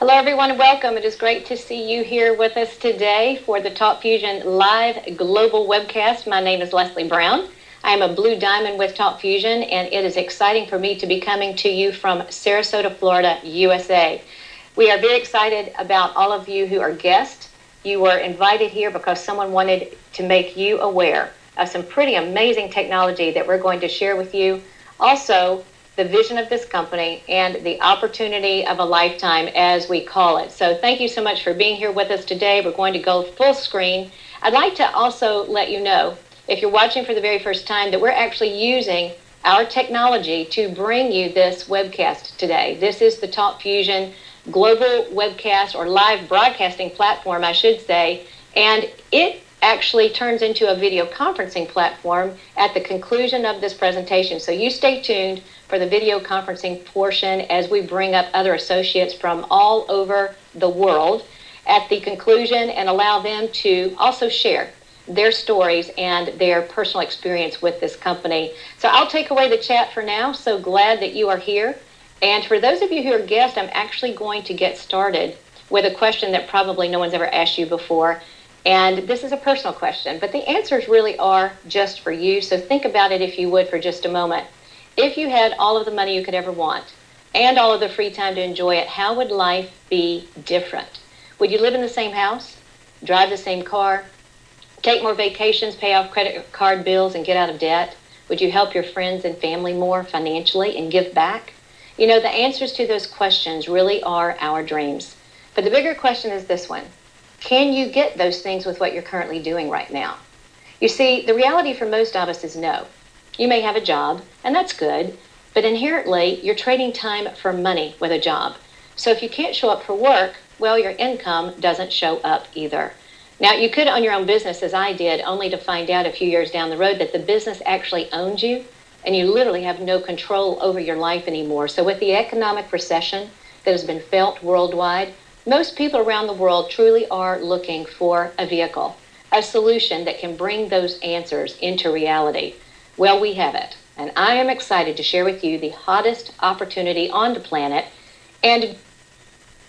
Hello, everyone. Welcome. It is great to see you here with us today for the Talk Fusion live global webcast. My name is Leslie Brown. I am a Blue Diamond with Talk Fusion, and it is exciting for me to be coming to you from Sarasota, Florida, USA. We are very excited about all of you who are guests. You were invited here because someone wanted to make you aware of some pretty amazing technology that we're going to share with you. Also, the vision of this company and the opportunity of a lifetime, as we call it. So thank you so much for being here with us today. We're going to go full screen. I'd like to also let you know, if you're watching for the very first time, that we're actually using our technology to bring you this webcast today. This is the Talk Fusion global webcast, or live broadcasting platform, I should say, and it actually turns into a video conferencing platform at the conclusion of this presentation. So you stay tuned for the video conferencing portion as we bring up other associates from all over the world at the conclusion and allow them to also share their stories and their personal experience with this company. So I'll take away the chat for now. So glad that you are here. And for those of you who are guests, I'm actually going to get started with a question that probably no one's ever asked you before. And this is a personal question, but the answers really are just for you. So think about it, if you would, for just a moment. If you had all of the money you could ever want and all of the free time to enjoy it, how would life be different? Would you live in the same house, drive the same car, take more vacations, pay off credit card bills, and get out of debt? Would you help your friends and family more financially and give back? You know, the answers to those questions really are our dreams. But the bigger question is this one. Can you get those things with what you're currently doing right now? You see, the reality for most of us is no. You may have a job, and that's good, but inherently, you're trading time for money with a job. So if you can't show up for work, well, your income doesn't show up either. Now, you could own your own business, as I did, only to find out a few years down the road that the business actually owns you, and you literally have no control over your life anymore. So with the economic recession that has been felt worldwide, most people around the world truly are looking for a vehicle, a solution that can bring those answers into reality. Well, we have it, and I am excited to share with you the hottest opportunity on the planet. And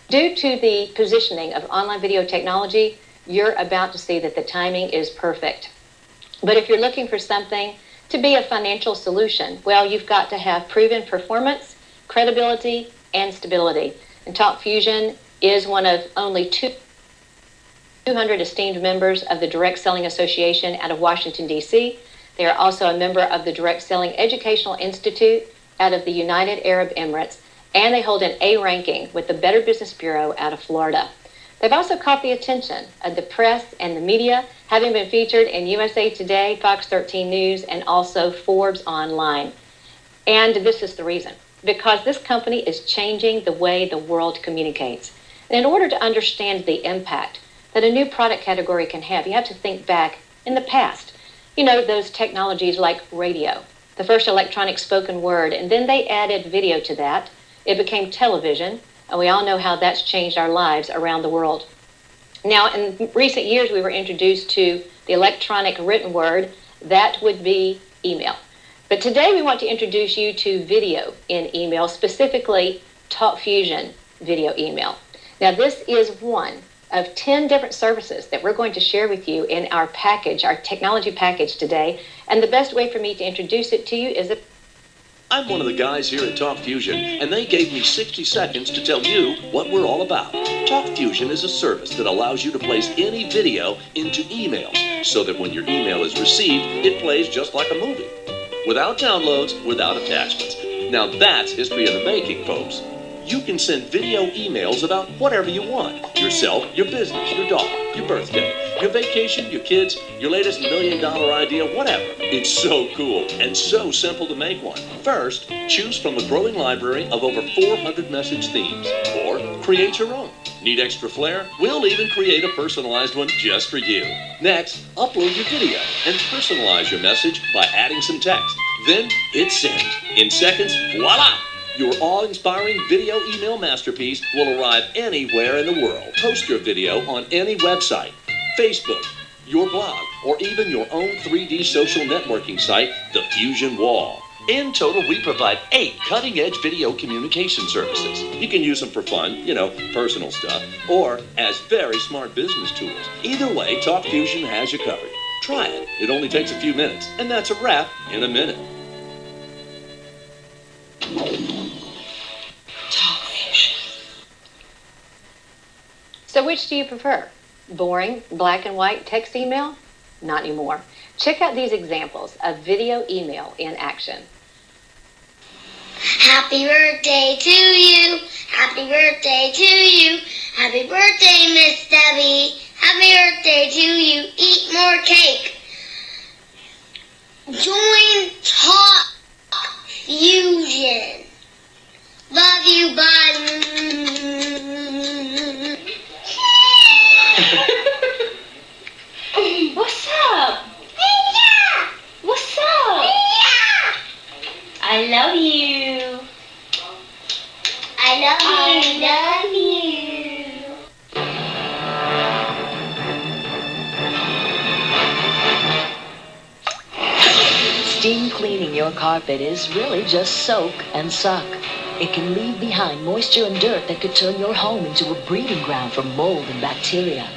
due to the positioning of online video technology, you're about to see that the timing is perfect. But if you're looking for something to be a financial solution, well, you've got to have proven performance, credibility, and stability. And Talk Fusion is one of only 200 esteemed members of the Direct Selling Association out of Washington, D.C. They are also a member of the Direct Selling Educational Institute out of the United Arab Emirates, and they hold an A ranking with the Better Business Bureau out of Florida. They've also caught the attention of the press and the media, having been featured in USA Today, Fox 13 News, and also Forbes Online. And this is the reason, because this company is changing the way the world communicates. And in order to understand the impact that a new product category can have, you have to think back in the past. You know, those technologies like radio, the first electronic spoken word, and then they added video to that. It became television, and we all know how that's changed our lives around the world. Now, in recent years, we were introduced to the electronic written word. That would be email. But today we want to introduce you to video in email, specifically Talk Fusion video email. Now, this is one of 10 different services that we're going to share with you in our package, our technology package today. And the best way for me to introduce it to you is I'm one of the guys here at Talk Fusion, and they gave me 60 seconds to tell you what we're all about. Talk Fusion is a service that allows you to place any video into email, so that when your email is received, it plays just like a movie. Without downloads, without attachments. Now that's history in the making, folks. You can send video emails about whatever you want. Yourself, your business, your dog, your birthday, your vacation, your kids, your latest $1 million idea, whatever. It's so cool and so simple to make one. First, choose from a growing library of over 400 message themes, or create your own. Need extra flair? We'll even create a personalized one just for you. Next, upload your video and personalize your message by adding some text. Then hit send. In seconds, voila! Your awe-inspiring video email masterpiece will arrive anywhere in the world. Post your video on any website, Facebook, your blog, or even your own 3D social networking site, the Fusion Wall. In total, we provide 8 cutting-edge video communication services. You can use them for fun, personal stuff, or as very smart business tools. Either way, TalkFusion has you covered. Try it. It only takes a few minutes, and that's a wrap in a minute. So which do you prefer? Boring, black and white text email? Not anymore. Check out these examples of video email in action. Happy birthday to you. Happy birthday to you. Happy birthday, Miss Debbie. Happy birthday to you. Eat more cake. Join Talk Fusion. Love you, bye. What's up? What's up? I love you. I love you. Steam cleaning your carpet is really just soak and suck. It can leave behind moisture and dirt that could turn your home into a breeding ground for mold and bacteria.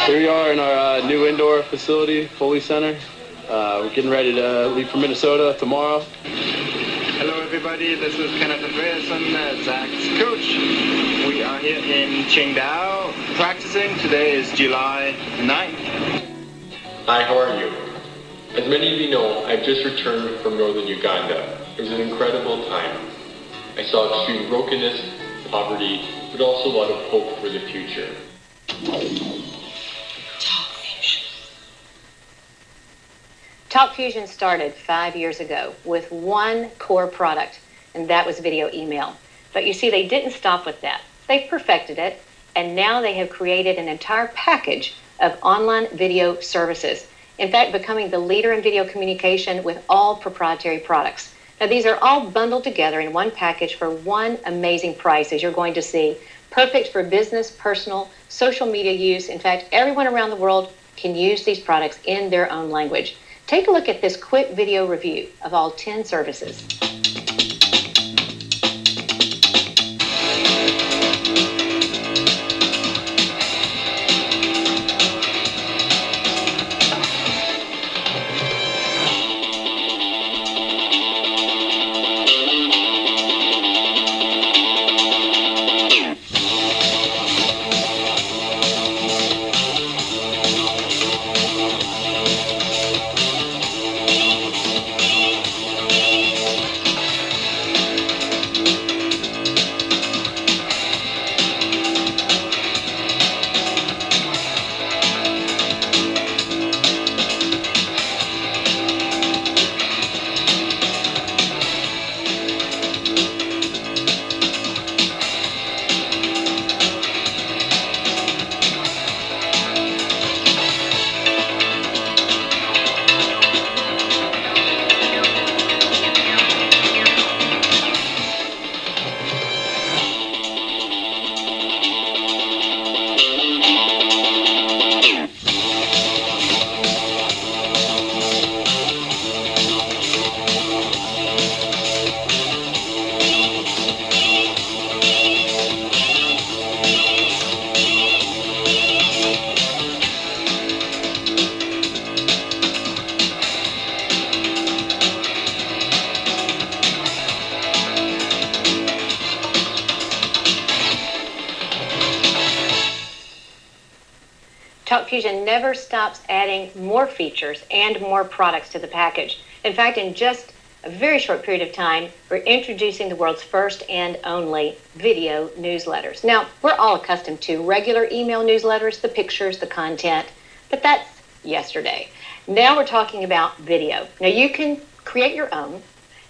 Here we are in our new indoor facility, Foley Center. We're getting ready to leave for Minnesota tomorrow. Hello everybody, this is Kenneth Andreasen, Zach's coach. We are here in Qingdao practicing. Today is July 9th. Hi, how are you? As many of you know, I've just returned from northern Uganda. It was an incredible time. I saw extreme brokenness, poverty, but also a lot of hope for the future. TalkFusion started 5 years ago with one core product, and that was video email. But you see, they didn't stop with that. They've perfected it, and now they have created an entire package of online video services. In fact, becoming the leader in video communication with all proprietary products. Now, these are all bundled together in one package for one amazing price, as you're going to see. Perfect for business, personal, social media use. In fact, everyone around the world can use these products in their own language. Take a look at this quick video review of all 10 services. TalkFusion never stops adding more features and more products to the package. In fact, in just a very short period of time, we're introducing the world's first and only video newsletters. Now, we're all accustomed to regular email newsletters, the pictures, the content, but that's yesterday. Now we're talking about video. Now, you can create your own,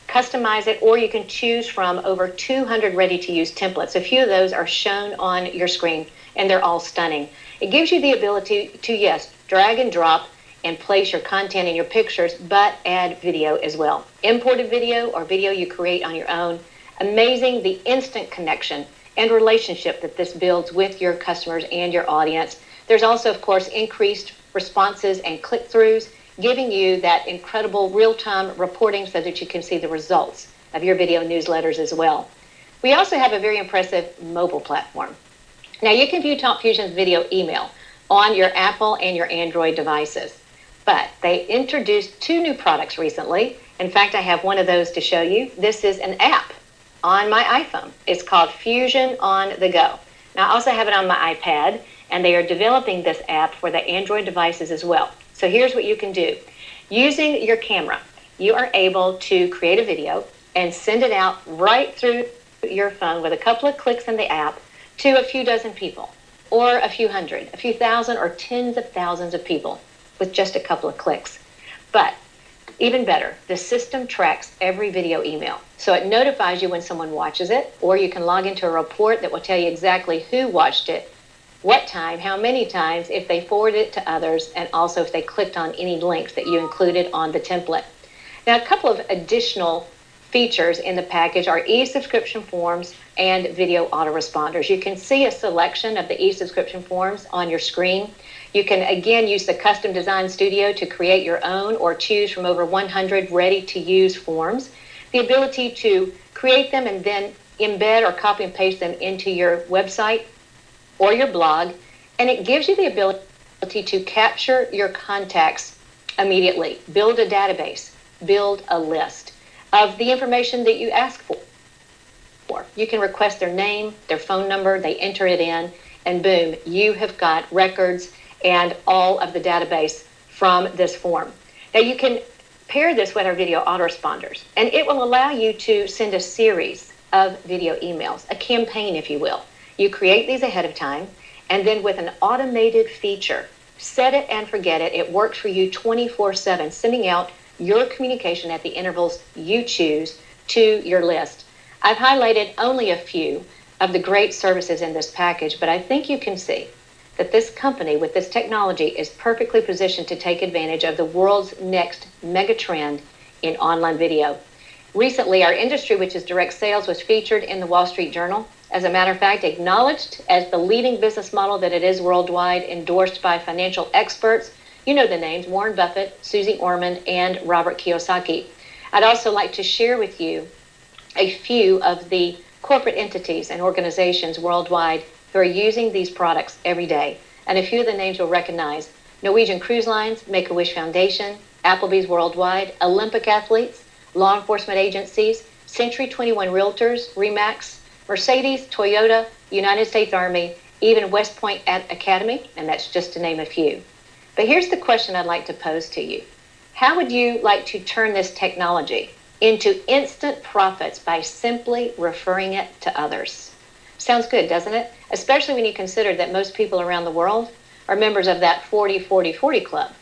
customize it, or you can choose from over 200 ready-to-use templates. A few of those are shown on your screen, and they're all stunning. It gives you the ability to, yes, drag and drop and place your content in your pictures, but add video as well. Imported video or video you create on your own, Amazing the instant connection and relationship that this builds with your customers and your audience. There's also, of course, increased responses and click-throughs, giving you that incredible real-time reporting so that you can see the results of your video newsletters as well. We also have a very impressive mobile platform. Now, you can view TalkFusion's video email on your Apple and your Android devices, but they introduced 2 new products recently. In fact, I have one of those to show you. This is an app on my iPhone. It's called Fusion on the Go. Now, I also have it on my iPad, and they are developing this app for the Android devices as well. So here's what you can do. Using your camera, you are able to create a video and send it out right through your phone with a couple of clicks in the app to a few dozen people, or a few hundred, a few thousand, or tens of thousands of people with just a couple of clicks. But even better, the system tracks every video email. So it notifies you when someone watches it, or you can log into a report that will tell you exactly who watched it, what time, how many times, if they forwarded it to others, and also if they clicked on any links that you included on the template. Now, a couple of additional features in the package are e-subscription forms and video autoresponders. You can see a selection of the e-subscription forms on your screen. You can, again, use the Custom Design Studio to create your own or choose from over 100 ready-to-use forms. The ability to create them and then embed or copy and paste them into your website or your blog, and it gives you the ability to capture your contacts immediately, build a database, build a list of the information that you ask for. You can request their name, their phone number, they enter it in, and boom, you have got records and all of the database from this form. Now, you can pair this with our video autoresponders, and it will allow you to send a series of video emails, a campaign, if you will. You create these ahead of time, and then with an automated feature, set it and forget it. It works for you 24/7, sending out your communication at the intervals you choose to your list. I've highlighted only a few of the great services in this package, but I think you can see that this company with this technology is perfectly positioned to take advantage of the world's next mega trend in online video. Recently, our industry, which is direct sales, was featured in the Wall Street Journal. As a matter of fact, acknowledged as the leading business model that it is worldwide, endorsed by financial experts. You know the names, Warren Buffett, Susie Orman, and Robert Kiyosaki. I'd also like to share with you a few of the corporate entities and organizations worldwide who are using these products every day. And a few of the names you'll recognize: Norwegian Cruise Lines, Make-A-Wish Foundation, Applebee's Worldwide, Olympic athletes, law enforcement agencies, Century 21 Realtors, RE/MAX, Mercedes, Toyota, United States Army, even West Point Academy, and that's just to name a few. But here's the question I'd like to pose to you. How would you like to turn this technology into instant profits by simply referring it to others? Sounds good, doesn't it? Especially when you consider that most people around the world are members of that 40-40-40 club.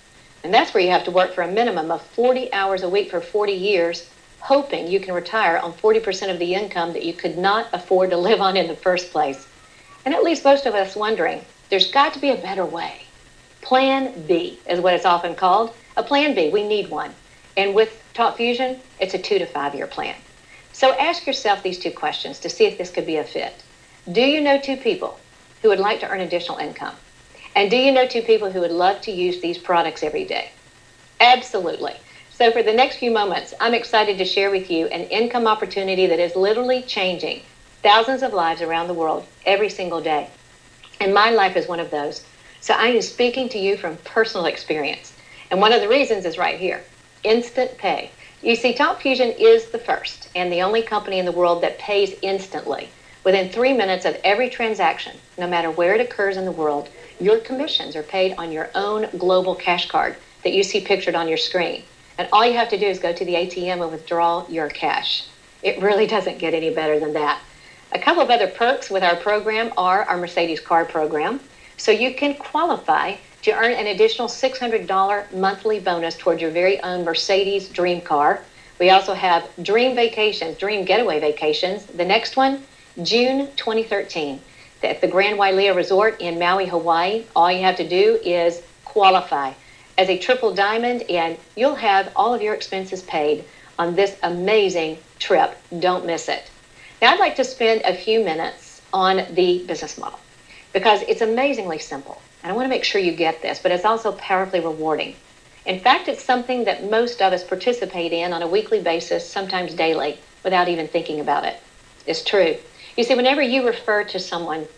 And that's where you have to work for a minimum of 40 hours a week for 40 years, hoping you can retire on 40% of the income that you could not afford to live on in the first place. And it leaves most of us wondering, there's got to be a better way. Plan B is what it's often called. A plan B, we need one. And with TalkFusion, it's a 2 to 5 year plan. So ask yourself these 2 questions to see if this could be a fit. Do you know 2 people who would like to earn additional income? And do you know 2 people who would love to use these products every day? Absolutely. So for the next few moments, I'm excited to share with you an income opportunity that is literally changing thousands of lives around the world every single day. And my life is one of those. So I am speaking to you from personal experience. And one of the reasons is right here: instant pay. You see, TalkFusion is the first and the only company in the world that pays instantly. Within 3 minutes of every transaction, no matter where it occurs in the world, your commissions are paid on your own global cash card that you see pictured on your screen. And all you have to do is go to the ATM and withdraw your cash. It really doesn't get any better than that. A couple of other perks with our program are our Mercedes car program. So you can qualify to earn an additional $600 monthly bonus toward your very own Mercedes dream car. We also have dream vacations, dream getaway vacations. The next one, June 2013, at the Grand Wailea Resort in Maui, Hawaii. All you have to do is qualify as a triple diamond, and you'll have all of your expenses paid on this amazing trip. Don't miss it. Now, I'd like to spend a few minutes on the business model because it's amazingly simple. And I want to make sure you get this, but it's also powerfully rewarding. In fact, it's something that most of us participate in on a weekly basis, sometimes daily, without even thinking about it. It's true. You see, whenever you refer to someone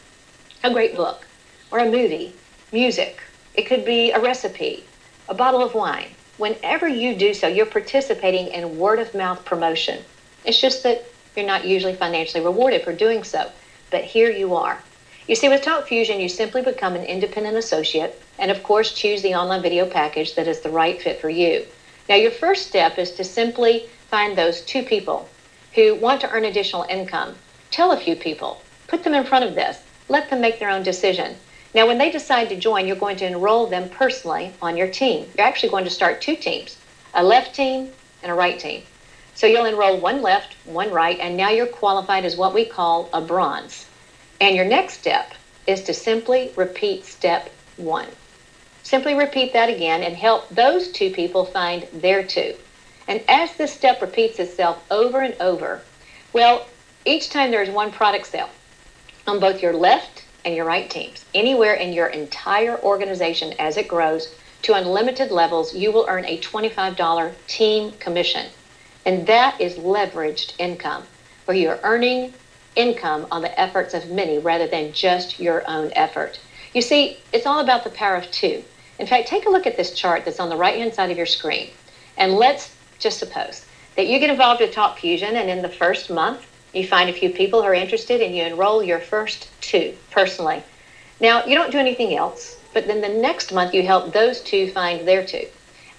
a great book or a movie, music, it could be a recipe, a bottle of wine. Whenever you do so, you're participating in word-of-mouth promotion. It's just that you're not usually financially rewarded for doing so, but here you are. You see, with TalkFusion, you simply become an independent associate and, of course, choose the online video package that is the right fit for you. Now, your first step is to simply find those 2 people who want to earn additional income. Tell a few people. Put them in front of this. Let them make their own decision. Now, when they decide to join, you're going to enroll them personally on your team. You're actually going to start 2 teams, a left team and a right team. So you'll enroll 1 left, 1 right, and now you're qualified as what we call a bronze. And your next step is to simply repeat step 1. Simply repeat that again and help those 2 people find their 2. And as this step repeats itself over and over, well, each time there is 1 product sale on both your left and your right teams, anywhere in your entire organization as it grows to unlimited levels, you will earn a $25 team commission. And that is leveraged income, where you're earning income on the efforts of many rather than just your own effort. You see, it's all about the power of 2. In fact, take a look at this chart that's on the right-hand side of your screen. And let's just suppose that you get involved with TalkFusion, and in the first month, you find a few people who are interested and you enroll your first 2 personally. Now, you don't do anything else, but then the next month you help those 2 find their 2.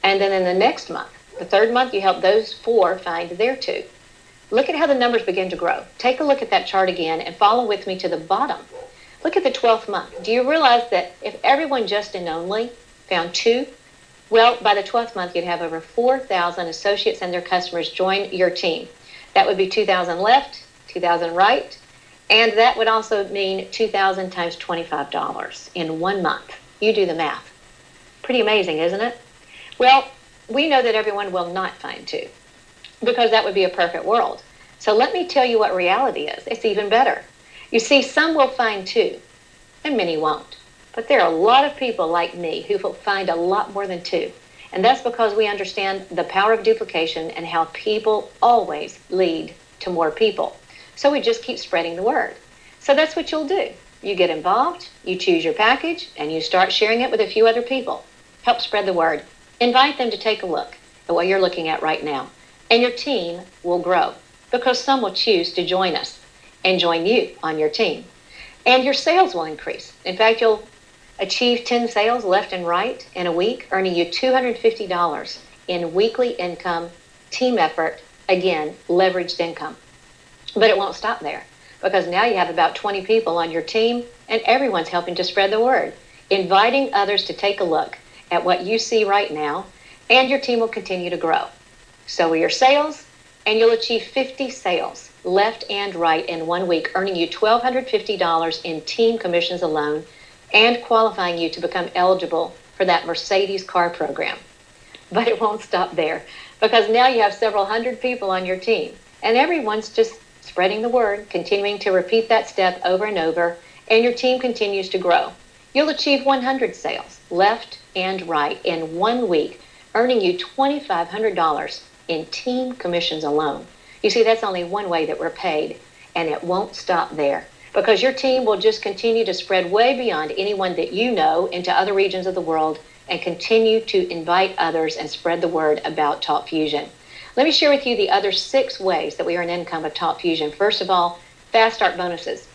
And then in the next month, the 3rd month, you help those 4 find their 2. Look at how the numbers begin to grow. Take a look at that chart again and follow with me to the bottom. Look at the 12th month. Do you realize that if everyone just and only found 2, well, by the 12th month, you'd have over 4,000 associates and their customers join your team. That would be 2,000 left, 2,000 right, and that would also mean 2,000 times $25 in 1 month. You do the math. Pretty amazing, isn't it? Well, we know that everyone will not find 2 because that would be a perfect world. So let me tell you what reality is. It's even better. You see, some will find 2 and many won't. But there are a lot of people like me who will find a lot more than 2. And that's because we understand the power of duplication and how people always lead to more people. So we just keep spreading the word. So that's what you'll do. You get involved, you choose your package, and you start sharing it with a few other people. Help spread the word. Invite them to take a look at what you're looking at right now. And your team will grow because some will choose to join us and join you on your team. And your sales will increase. In fact, you'll achieve 10 sales left and right in a week, earning you $250 in weekly income, team effort, again, leveraged income. But it won't stop there because now you have about 20 people on your team and everyone's helping to spread the word, inviting others to take a look at what you see right now, and your team will continue to grow. So will your sales, and you'll achieve 50 sales left and right in 1 week, earning you $1,250 in team commissions alone, and qualifying you to become eligible for that Mercedes car program. But it won't stop there because now you have several hundred people on your team and everyone's just spreading the word, continuing to repeat that step over and over, and your team continues to grow. You'll achieve 100 sales left and right in 1 week, earning you $2,500 in team commissions alone. You see, that's only one way that we're paid, and it won't stop there because your team will just continue to spread way beyond anyone that you know into other regions of the world and continue to invite others and spread the word about TalkFusion. Let me share with you the other 6 ways that we earn income with TalkFusion. First of all, fast start bonuses,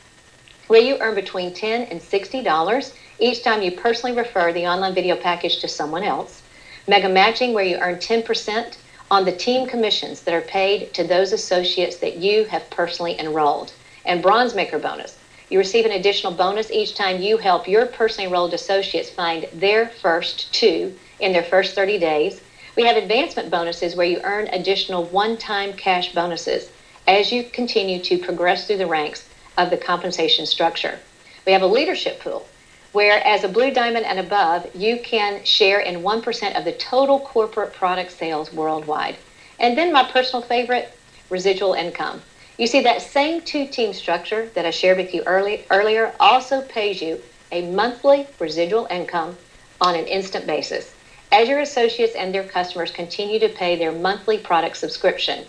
where you earn between $10 and $60 each time you personally refer the online video package to someone else. Mega matching, where you earn 10% on the team commissions that are paid to those associates that you have personally enrolled. And bronze maker bonus, you receive an additional bonus each time you help your personally enrolled associates find their first 2 in their first 30 days. We have advancement bonuses where you earn additional one-time cash bonuses as you continue to progress through the ranks of the compensation structure. We have a leadership pool where, as a blue diamond and above, you can share in 1% of the total corporate product sales worldwide. And then my personal favorite, residual income. You see, that same two-team structure that I shared with you earlier also pays you a monthly residual income on an instant basis as your associates and their customers continue to pay their monthly product subscription.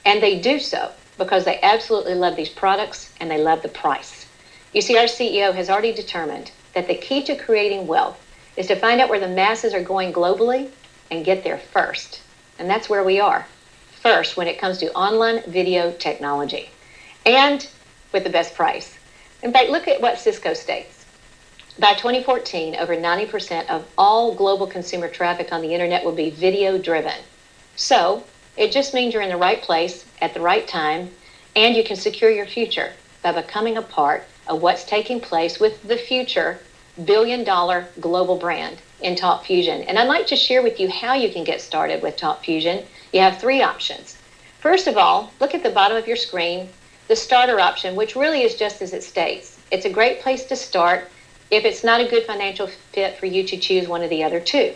And they do so because they absolutely love these products and they love the price. You see, our CEO has already determined that the key to creating wealth is to find out where the masses are going globally and get there first. And that's where we are, first when it comes to online video technology and with the best price. In fact, look at what Cisco states. By 2014, over 90% of all global consumer traffic on the internet will be video driven. So it just means you're in the right place at the right time, and you can secure your future by becoming a part of what's taking place with the future billion-dollar global brand in Talk Fusion. And I'd like to share with you how you can get started with Talk Fusion. You have three options. First of all, look at the bottom of your screen, the starter option, which really is just as it states. It's a great place to start if it's not a good financial fit for you to choose one of the other two.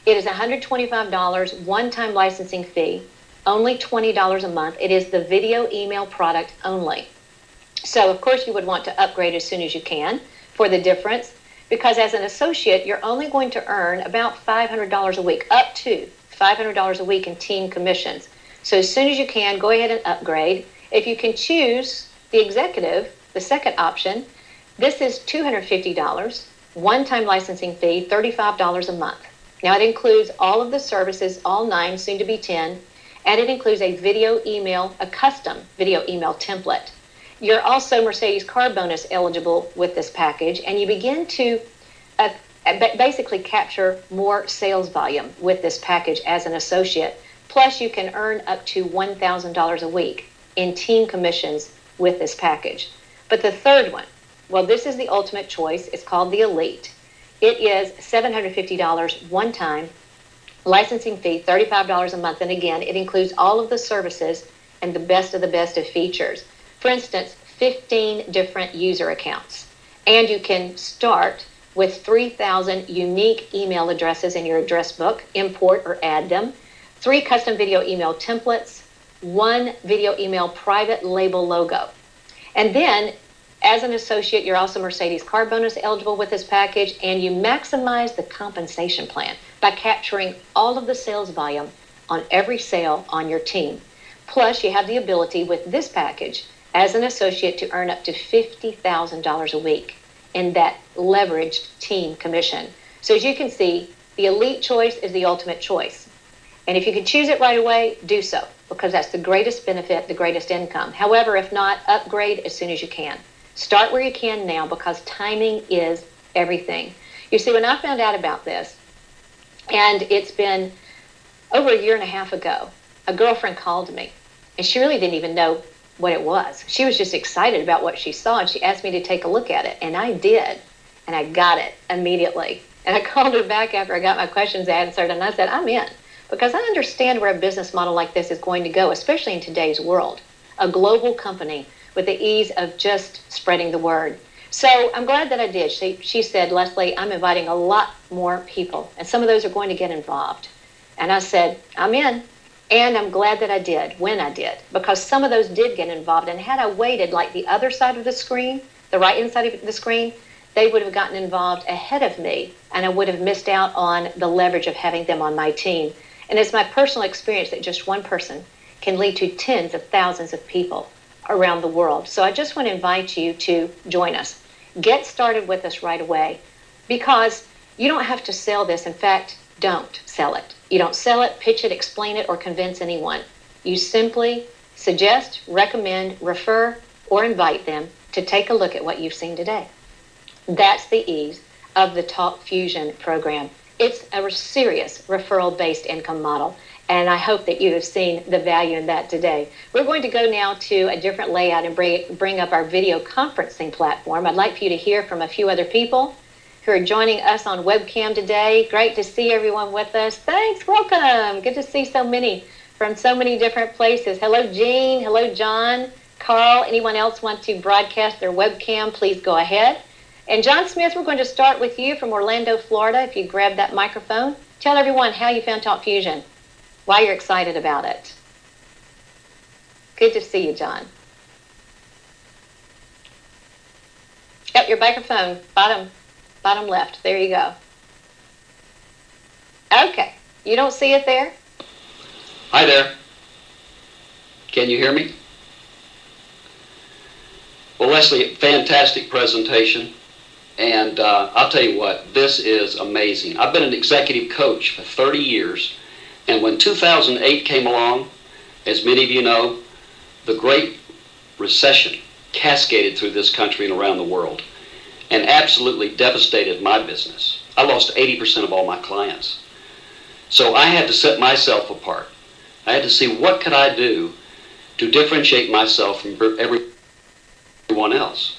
It is $125 one-time licensing fee, only $20 a month. It is the video email product only. So, of course, you would want to upgrade as soon as you can for the difference, because as an associate, you're only going to earn about $500 a week, up to $500 a week in team commissions. So as soon as you can, go ahead and upgrade. If you can choose the executive, the second option, this is $250, one-time licensing fee, $35 a month. Now, it includes all of the services, all 9, soon to be 10, and it includes a video email, a custom video email template. You're also Mercedes car bonus eligible with this package, and you begin to basically capture more sales volume with this package as an associate. Plus, you can earn up to $1,000 a week in team commissions with this package. But the third one, well, this is the ultimate choice. It's called the Elite. It is $750 one time, licensing fee, $35 a month. And again, it includes all of the services and the best of features. For instance, 15 different user accounts. And you can start with 3,000 unique email addresses in your address book, import or add them, 3 custom video email templates, 1 video email private label logo. And then, as an associate, you're also Mercedes car bonus eligible with this package, and you maximize the compensation plan by capturing all of the sales volume on every sale on your team. Plus, you have the ability with this package as an associate to earn up to $50,000 a week in that leveraged team commission. So as you can see, the Elite choice is the ultimate choice. And if you can choose it right away, do so, because that's the greatest benefit, the greatest income. However, if not, upgrade as soon as you can. Start where you can now, because timing is everything. You see, when I found out about this, and it's been over a year and a half ago, a girlfriend called me, and she really didn't even know what it was. She was just excited about what she saw, and she asked me to take a look at it, and I did, and I got it immediately. And I called her back after I got my questions answered, and I said, I'm in, because I understand where a business model like this is going to go, especially in today's world, a global company with the ease of just spreading the word. So I'm glad that I did. She said, Leslie, I'm inviting a lot more people, and some of those are going to get involved. And I said, I'm in. And I'm glad that I did when I did, because some of those did get involved. And had I waited like the other side of the screen, the right-hand side of the screen, they would have gotten involved ahead of me, and I would have missed out on the leverage of having them on my team. And it's my personal experience that just one person can lead to tens of thousands of people around the world. So I just want to invite you to join us. Get started with us right away, because you don't have to sell this. In fact, don't sell it. You don't sell it, pitch it, explain it, or convince anyone. You simply suggest, recommend, refer, or invite them to take a look at what you've seen today. That's the ease of the Talk Fusion program. It's a serious referral-based income model, and I hope that you have seen the value in that today. We're going to go now to a different layout and bring up our video conferencing platform. I'd like for you to hear from a few other people who are joining us on webcam today. Great to see everyone with us. Thanks, welcome. Good to see so many from so many different places. Hello, Jean. Hello, John. Carl, anyone else want to broadcast their webcam, please go ahead. And John Smith, we're going to start with you from Orlando, Florida. If you grab that microphone, tell everyone how you found Talk Fusion, why you're excited about it. Good to see you, John. Yep, your microphone, bottom left. There you go. Okay, you don't see it there? Hi there. Can you hear me? Well, Leslie, fantastic presentation. And I'll tell you what, this is amazing. I've been an executive coach for 30 years. And when 2008 came along, as many of you know, the Great Recession cascaded through this country and around the world and absolutely devastated my business. I lost 80% of all my clients. So I had to set myself apart. I had to see what could I do to differentiate myself from everyone else.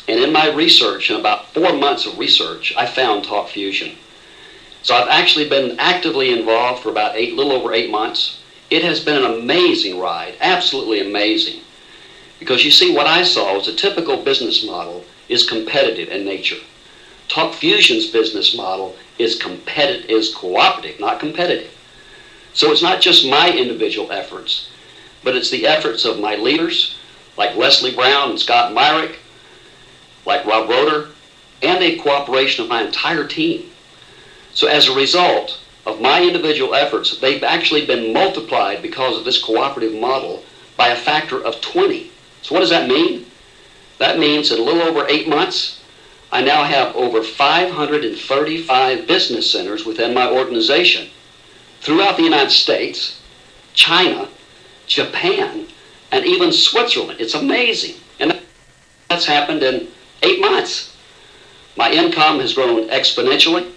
And in my research, in about 4 months of research, I found TalkFusion. So I've actually been actively involved for about little over 8 months. It has been an amazing ride, absolutely amazing. Because you see, what I saw was a typical business model is competitive in nature. TalkFusion's business model is cooperative, not competitive. So it's not just my individual efforts, but it's the efforts of my leaders, like Leslie Brown and Scott Myrick, like Rob Roeder, and a cooperation of my entire team. So as a result of my individual efforts, they've actually been multiplied because of this cooperative model by a factor of 20. So what does that mean? That means in a little over 8 months, I now have over 535 business centers within my organization throughout the United States, China, Japan, and even Switzerland. It's amazing. And that's happened in 8 months. My income has grown exponentially.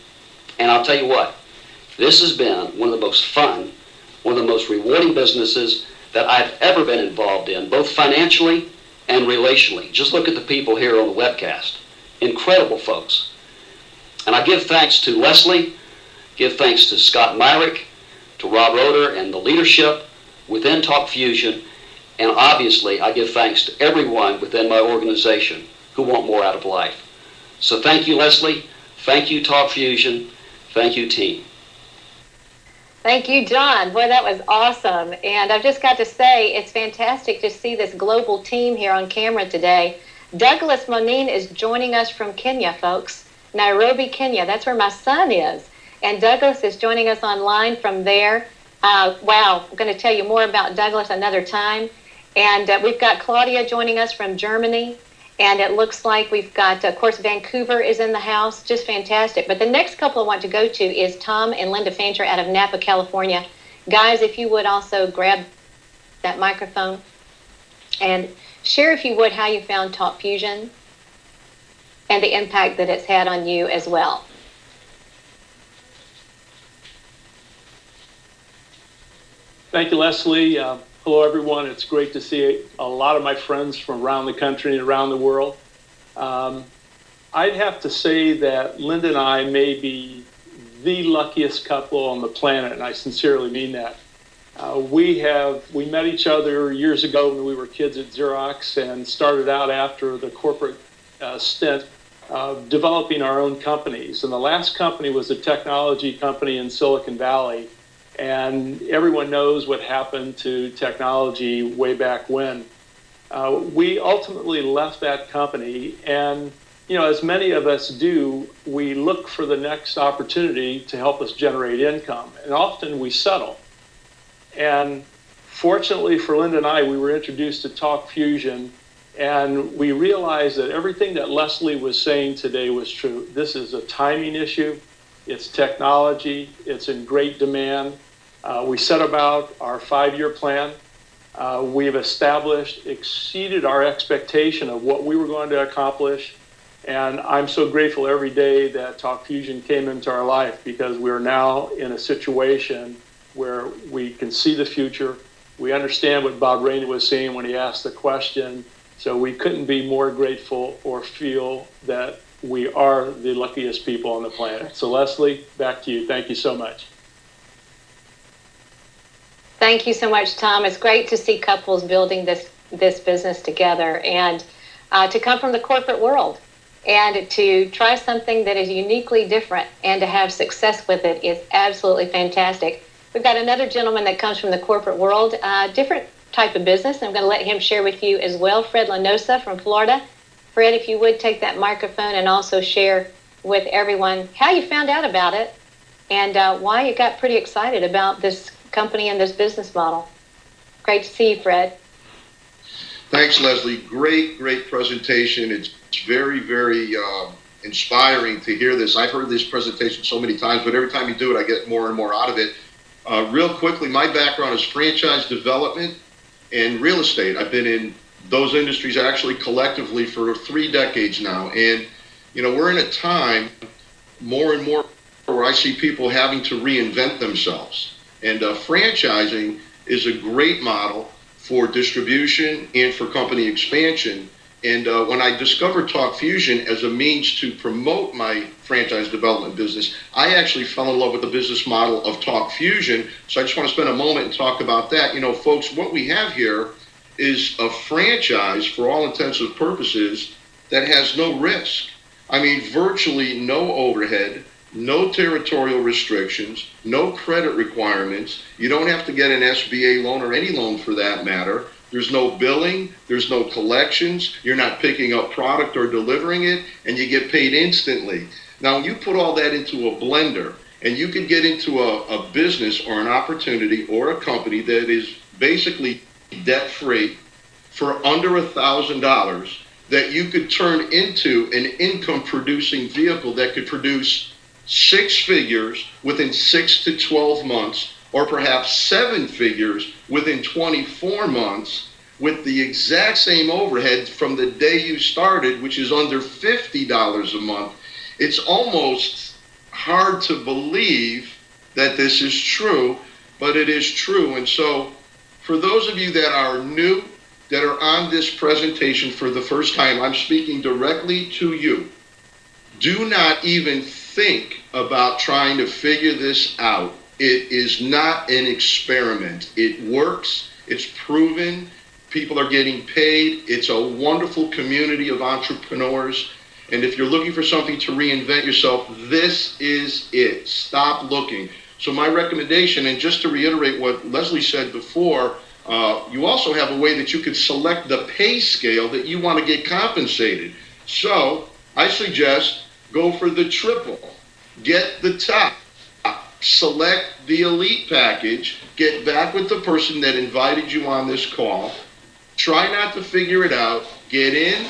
And I'll tell you what, this has been one of the most fun, one of the most rewarding businesses that I've ever been involved in, both financially and relationally. Just look at the people here on the webcast. Incredible folks. And I give thanks to Leslie, give thanks to Scott Myrick, to Rob Roeder and the leadership within TalkFusion, and obviously I give thanks to everyone within my organization who want more out of life. So thank you, Leslie. Thank you, TalkFusion. Thank you, team. Thank you, John. Boy, that was awesome. And I've just got to say, it's fantastic to see this global team here on camera today. Douglas Monin is joining us from Kenya, folks. Nairobi, Kenya. That's where my son is. And Douglas is joining us online from there. Wow, I'm going to tell you more about Douglas another time. And we've got Claudia joining us from Germany. And it looks like we've got, of course, Vancouver is in the house. Just fantastic. But the next couple I want to go to is Tom and Linda Fancher out of Napa, California. Guys, if you would also grab that microphone and share, if you would, how you found TalkFusion and the impact that it's had on you as well. Thank you, Leslie. Hello, everyone. It's great to see a lot of my friends from around the country and around the world. I'd have to say that Linda and I may be the luckiest couple on the planet, and I sincerely mean that. We met each other years ago when we were kids at Xerox and started out after the corporate stint developing our own companies. And the last company was a technology company in Silicon Valley. And everyone knows what happened to technology way back when. We ultimately left that company, and as many of us do, we look for the next opportunity to help us generate income, and often we settle. And fortunately for Linda and I, we were introduced to TalkFusion, and we realized that everything that Leslie was saying today was true. This is a timing issue. It's technology. It's in great demand. We set about our 5-year plan. We've exceeded our expectation of what we were going to accomplish. And I'm so grateful every day that TalkFusion came into our life, because we're now in a situation where we can see the future. We understand what Bob Rainey was saying when he asked the question. So we couldn't be more grateful or feel that we are the luckiest people on the planet. So Leslie, back to you. Thank you so much. Thank you so much, Tom. It's great to see couples building this business together, and to come from the corporate world and to try something that is uniquely different and to have success with it is absolutely fantastic. We've got another gentleman that comes from the corporate world, different type of business. I'm going to let him share with you as well. Fred Lanosa from Florida. Fred, if you would take that microphone and also share with everyone how you found out about it and why you got pretty excited about this company and this business model. Great to see you, Fred. Thanks, Leslie. Great presentation. It's very, very inspiring to hear this. I've heard this presentation so many times, but every time you do it, I get more and more out of it. Real quickly, my background is franchise development and real estate. I've been in those industries actually collectively for 3 decades now. And, you know, we're in a time more and more where I see people having to reinvent themselves. And franchising is a great model for distribution and for company expansion. And when I discovered TalkFusion as a means to promote my franchise development business, I actually fell in love with the business model of TalkFusion. So I just want to spend a moment and talk about that. You know, folks, what we have here is a franchise, for all intents and purposes, that has no risk. I mean, virtually no overhead, no territorial restrictions, no credit requirements. You don't have to get an SBA loan or any loan for that matter. There's no billing, there's no collections, you're not picking up product or delivering it, and you get paid instantly. Now, when you put all that into a blender, and you can get into a business or an opportunity or a company that is basically debt-free for under $1,000, that you could turn into an income-producing vehicle that could produce 6 figures within 6 to 12 months, or perhaps 7 figures within 24 months, with the exact same overhead from the day you started, which is under $50 a month. It's almost hard to believe that this is true, but it is true. And so for those of you that are new, that are on this presentation for the first time, I'm speaking directly to you. Do not even think about trying to figure this out. It is not an experiment. It works. It's proven. People are getting paid. It's a wonderful community of entrepreneurs. And if you're looking for something to reinvent yourself, this is it. Stop looking. So my recommendation, and just to reiterate what Leslie said before, you also have a way that you could select the pay scale that you want to get compensated. So I suggest go for the triple. Get the top. Select the elite package. Get back with the person that invited you on this call. Try not to figure it out. Get in,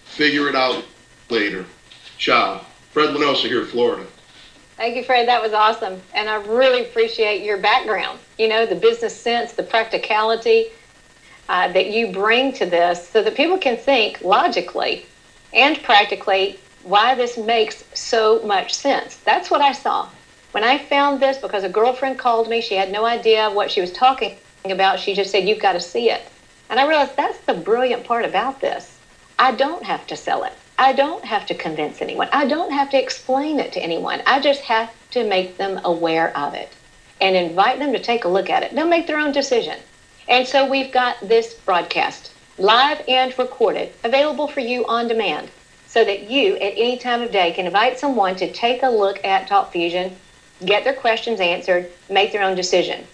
figure it out later. Ciao. Fred Lenosa here, Florida. Thank you, Fred. That was awesome. And I really appreciate your background, you know, the business sense, the practicality that you bring to this so that people can think logically and practically why this makes so much sense. That's what I saw. When I found this, because a girlfriend called me, she had no idea what she was talking about. She just said, you've got to see it. And I realized that's the brilliant part about this. I don't have to sell it. I don't have to convince anyone. I don't have to explain it to anyone. I just have to make them aware of it and invite them to take a look at it. They'll make their own decision. And so we've got this broadcast, live and recorded, available for you on demand so that you, at any time of day, can invite someone to take a look at TalkFusion, get their questions answered, make their own decision.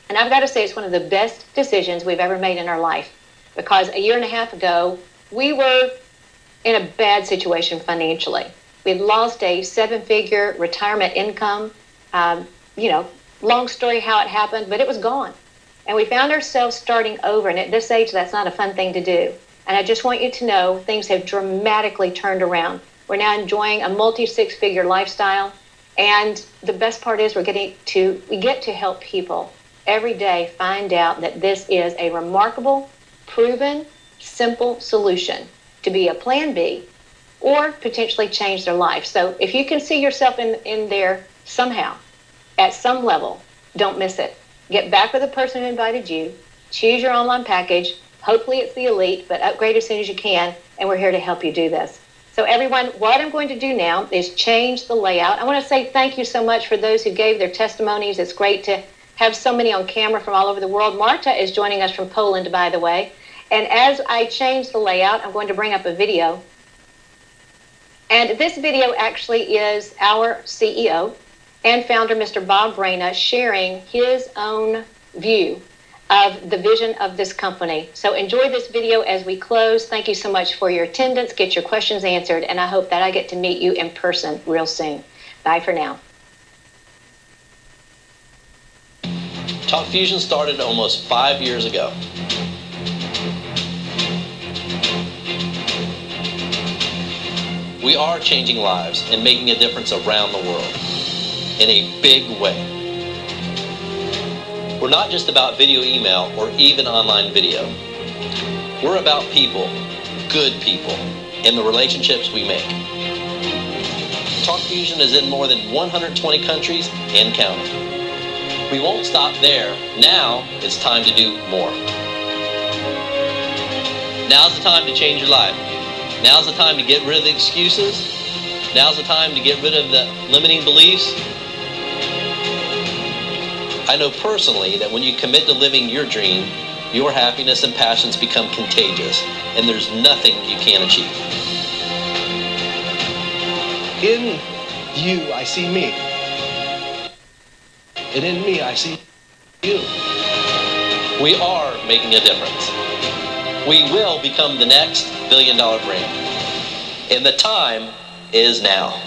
And I've got to say, it's one of the best decisions we've ever made in our life, because a year and a half ago, we were in a bad situation financially. We had lost a 7-figure retirement income. Long story how it happened, but it was gone. And we found ourselves starting over. And at this age, that's not a fun thing to do. And I just want you to know things have dramatically turned around. We're now enjoying a multi-6-figure lifestyle. And the best part is we get to help people every day find out that this is a remarkable, proven, simple solution to be a plan B or potentially change their life. So if you can see yourself in there somehow, at some level, don't miss it. Get back with the person who invited you, choose your online package. Hopefully it's the elite, but upgrade as soon as you can, and we're here to help you do this. So everyone, what I'm going to do now is change the layout. I want to say thank you so much for those who gave their testimonies. It's great to have so many on camera from all over the world. Marta is joining us from Poland, by the way. And as I change the layout, I'm going to bring up a video. And this video actually is our CEO and founder, Mr. Bob Brena, sharing his own view of the vision of this company. So enjoy this video as we close. Thank you so much for your attendance. Get your questions answered, and I hope that I get to meet you in person real soon. Bye for now. TalkFusion started almost 5 years ago. We are changing lives and making a difference around the world in a big way. We're not just about video email or even online video. We're about people, good people, and the relationships we make. TalkFusion is in more than 120 countries and counting. We won't stop there. Now it's time to do more. Now's the time to change your life. Now's the time to get rid of the excuses. Now's the time to get rid of the limiting beliefs. I know personally that when you commit to living your dream, your happiness and passions become contagious, and there's nothing you can't achieve. In you, I see me. And in me, I see you. We are making a difference. We will become the next billion-dollar brand. And the time is now.